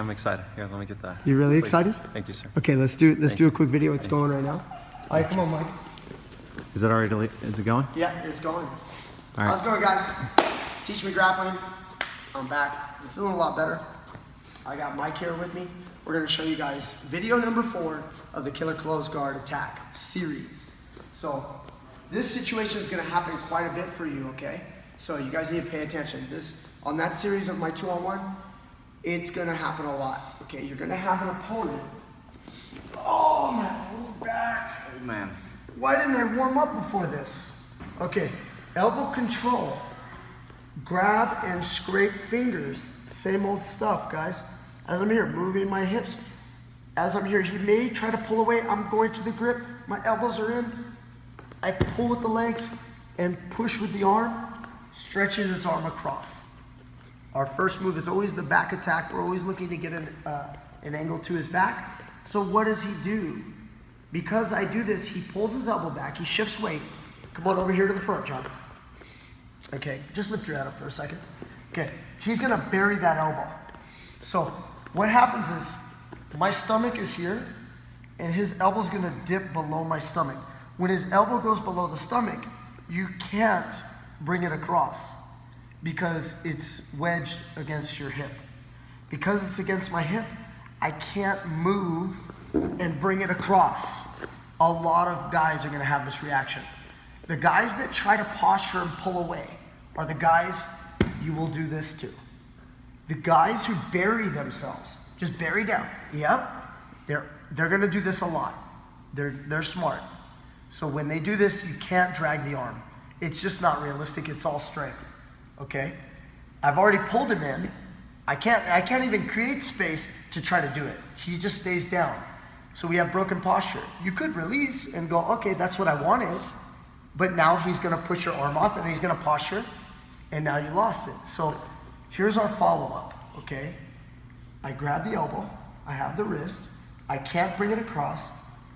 I'm excited. Here, let me get that. You really excited? Thank you, sir. Okay, let's do a quick video. It's going right now. All right, come on, Mike. Is it already? Is it going? Yeah, it's going. All right. How's it going, guys? Teach Me Grappling. I'm back. I'm feeling a lot better. I got Mike here with me. We're going to show you guys video number 4 of the Killer Close Guard Attack series. So this situation is going to happen quite a bit for you, okay? So you guys need to pay attention. On that series of my 2-on-1, it's going to happen a lot, okay? You're going to have an opponent. Oh, my whole back. Oh, man. Why didn't I warm up before this? Okay, elbow control. Grab and scrape fingers. Same old stuff, guys. As I'm here, moving my hips. As I'm here, he may try to pull away. I'm going to the grip. My elbows are in. I pull with the legs and push with the arm, stretching his arm across. Our first move is always the back attack. We're always looking to get an angle to his back. So what does he do? Because I do this, he pulls his elbow back. He shifts weight. Come on over here to the front, John. Okay, just lift your head up for a second. Okay, he's gonna bury that elbow. So what happens is my stomach is here and his elbow's gonna dip below my stomach. When his elbow goes below the stomach, you can't bring it across because it's wedged against your hip. Because it's against my hip, I can't move and bring it across. A lot of guys are gonna have this reaction. The guys that try to posture and pull away are the guys you will do this to. The guys who bury themselves, just bury down. Yep, they're gonna do this a lot. They're smart. So when they do this, you can't drag the arm. It's just not realistic, it's all strength, okay? I've already pulled him in. I can't even create space to try to do it. He just stays down. So we have broken posture. You could release and go, okay, that's what I wanted, but now he's gonna push your arm off and he's gonna posture, and now you lost it. So here's our follow-up, okay? I grab the elbow, I have the wrist, I can't bring it across,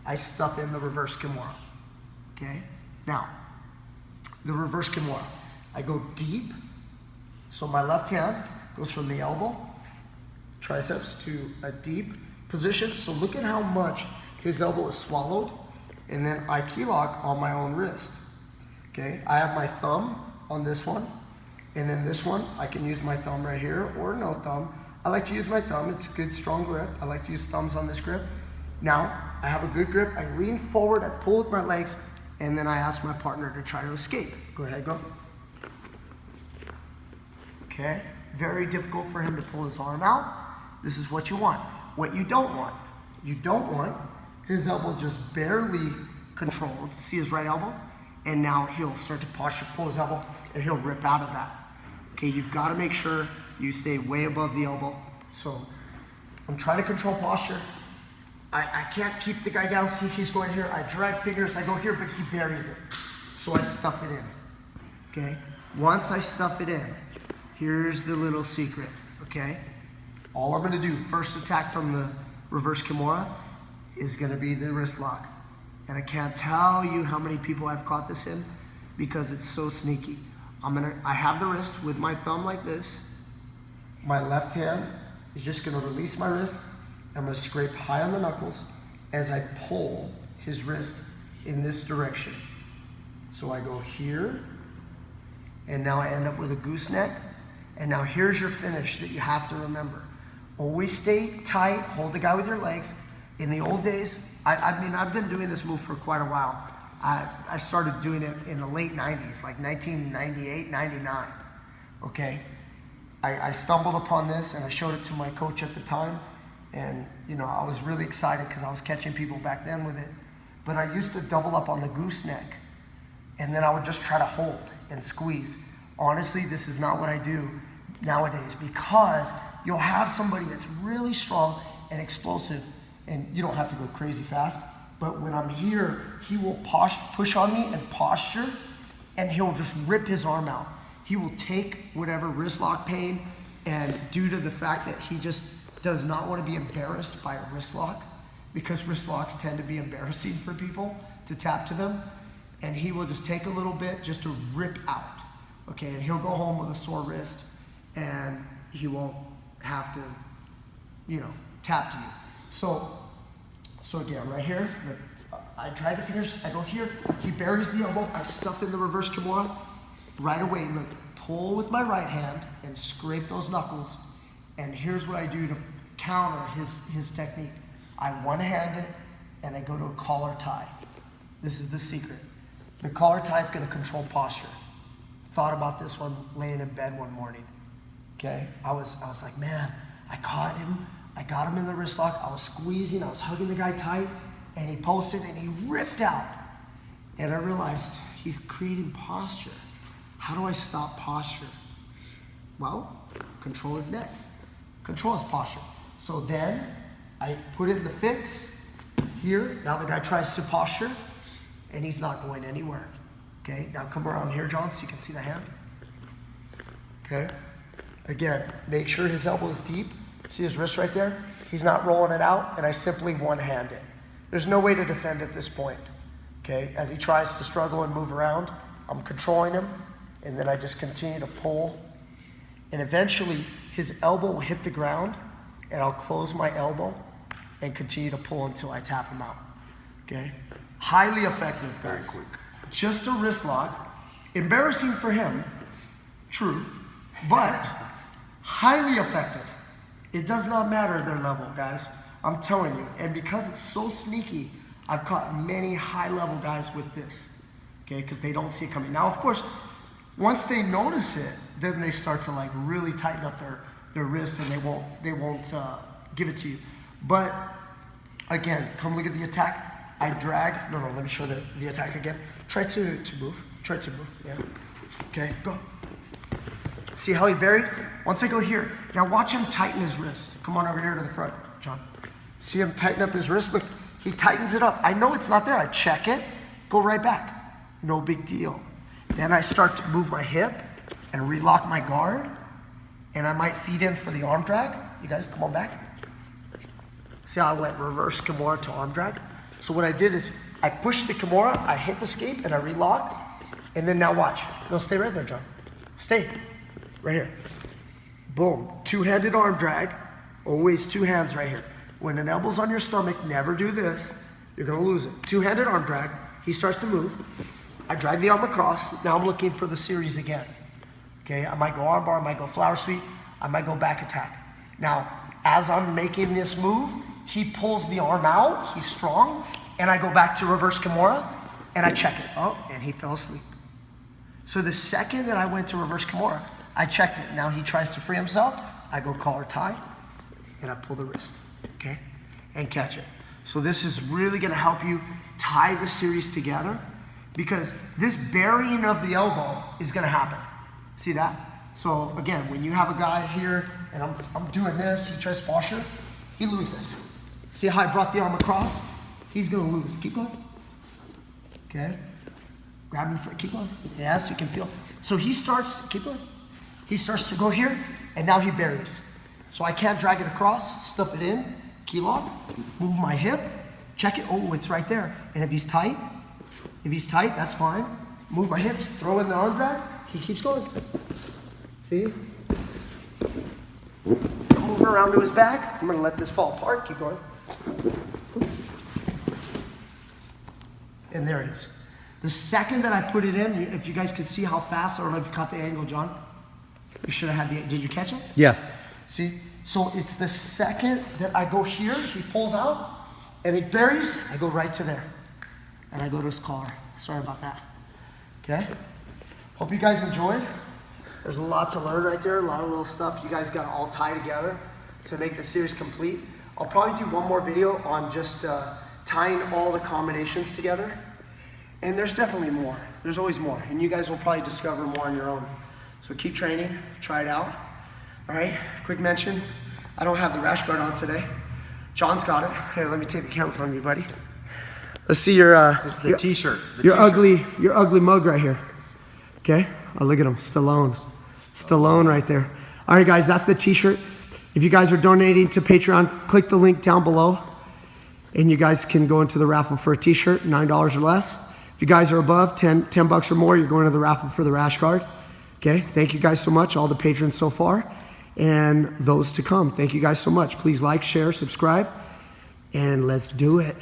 I stuff in the reverse Kimura, okay? Now, the reverse Kimura, I go deep, so my left hand goes from the elbow, triceps to a deep position. So look at how much his elbow is swallowed, and then I key lock on my own wrist. Okay, I have my thumb on this one, and then this one, I can use my thumb right here or no thumb. I like to use my thumb, it's a good strong grip. I like to use thumbs on this grip. Now, I have a good grip, I lean forward, I pull with my legs, and then I ask my partner to try to escape. Go ahead, go. Okay, very difficult for him to pull his arm out. This is what you want. What you don't want his elbow just barely controlled. See his right elbow? And now he'll start to posture, pull his elbow, and he'll rip out of that. Okay, you've got to make sure you stay way above the elbow. So I'm trying to control posture. I can't keep the guy down. See, he's going here. I drag fingers, I go here, but he buries it. So I stuff it in, okay? Once I stuff it in, here's the little secret, okay? All I'm gonna do, first attack from the reverse Kimura, is gonna be the wrist lock. And I can't tell you how many people I've caught this in because it's so sneaky. I have the wrist with my thumb like this. My left hand is just gonna release my wrist. I'm gonna scrape high on the knuckles as I pull his wrist in this direction. So I go here, and now I end up with a gooseneck. And now here's your finish that you have to remember. Always stay tight, hold the guy with your legs. In the old days, I mean, I've been doing this move for quite a while. I started doing it in the late 90s, like 1998, 99, okay? I stumbled upon this and I showed it to my coach at the time. And you know, I was really excited because I was catching people back then with it. But I used to double up on the gooseneck and then I would just try to hold and squeeze. Honestly, this is not what I do nowadays because you'll have somebody that's really strong and explosive and you don't have to go crazy fast, but when I'm here, he will push on me and posture and he'll just rip his arm out. He will take whatever wrist lock pain, and due to the fact that he just does not want to be embarrassed by a wrist lock, because wrist locks tend to be embarrassing for people to tap to them, and he will just take a little bit just to rip out, okay? And he'll go home with a sore wrist and he won't have to tap to you. So again, right here, I drag the fingers, I go here, he buries the elbow, I stuff in the reverse Kimura. Right away, look, pull with my right hand and scrape those knuckles. And here's what I do to counter his technique. I one-hand it and I go to a collar tie. This is the secret. The collar tie is gonna control posture. Thought about this one laying in bed one morning. Okay, I was like, man, I caught him. I got him in the wrist lock. I was squeezing, I was hugging the guy tight, and he posted and he ripped out. And I realized he's creating posture. How do I stop posture? Well, control his neck. Control his posture. So then I put it in the fix here. Now the guy tries to posture and he's not going anywhere. Okay, now come around here, John, so you can see the hand. Okay, again, make sure his elbow is deep. See his wrist right there? He's not rolling it out, and I simply one-hand it. There's no way to defend at this point. Okay, as he tries to struggle and move around, I'm controlling him, and then I just continue to pull. And eventually, his elbow will hit the ground, and I'll close my elbow and continue to pull until I tap him out. Okay? Highly effective, guys. Very quick. Just a wrist lock. Embarrassing for him, true, but highly effective. It does not matter their level, guys. I'm telling you. And because it's so sneaky, I've caught many high-level guys with this, okay? Because they don't see it coming. Now, of course, once they notice it, then they start to like really tighten up their wrists, and they won't give it to you. But again, come look at the attack. I drag. No, let me show the attack again. Try to move. Try to move. Yeah. Okay, go. See how he buried? Once I go here, now watch him tighten his wrist. Come on over here to the front, John. See him tighten up his wrist? Look, he tightens it up. I know it's not there. I check it, go right back. No big deal. Then I start to move my hip and relock my guard, and I might feed in for the arm drag. You guys, come on back. See how I went reverse Kimura to arm drag? So what I did is I pushed the Kimura, I hip escape, and I relock. And then now watch. No, stay right there, John. Stay. Right here. Boom. Two-handed arm drag. Always two hands right here. When an elbow's on your stomach, never do this. You're going to lose it. Two-handed arm drag. He starts to move. I drag the arm across. Now I'm looking for the series again. Okay, I might go arm bar, I might go flower sweep, I might go back attack. Now, as I'm making this move, he pulls the arm out, he's strong, and I go back to reverse Kimura, and I check it. Oh, and he fell asleep. So the second that I went to reverse Kimura, I checked it. Now he tries to free himself, I go collar tie, and I pull the wrist, okay? And catch it. So this is really gonna help you tie the series together, because this burying of the elbow is gonna happen. See that? So again, when you have a guy here and I'm doing this, he tries to posture, he loses. See how I brought the arm across? He's gonna lose. Keep going. Okay. Grab him for, keep going. Yes, you can feel. So he starts, keep going. He starts to go here, and now he buries. So I can't drag it across, stuff it in, key lock, move my hip, check it. Oh, it's right there. And if he's tight, that's fine. Move my hips, throw in the arm drag, he keeps going. See? Come over around to his back. I'm gonna let this fall apart, keep going. And there it is. The second that I put it in, if you guys could see how fast, I don't know if you caught the angle, John. You should have had did you catch it? Yes. See, so it's the second that I go here, he pulls out, and he buries, I go right to there. And I go to his collar. Sorry about that. Okay? Hope you guys enjoyed. There's a lot to learn right there, a lot of little stuff you guys gotta all tie together to make the series complete. I'll probably do one more video on just tying all the combinations together. And there's definitely more. There's always more. And you guys will probably discover more on your own. So keep training, try it out. All right, quick mention. I don't have the rash guard on today. John's got it. Here, let me take the camera from you, buddy. Let's see your It's the t-shirt. Your ugly mug right here. Okay? Oh, look at him, Stallone right there. All right, guys, that's the t-shirt. If you guys are donating to Patreon, click the link down below, and you guys can go into the raffle for a t-shirt, $9 or less. If you guys are above 10 bucks or more, you're going to the raffle for the rash guard. Okay, thank you guys so much, all the patrons so far. and those to come. Thank you guys so much. Please like, share, subscribe, and let's do it.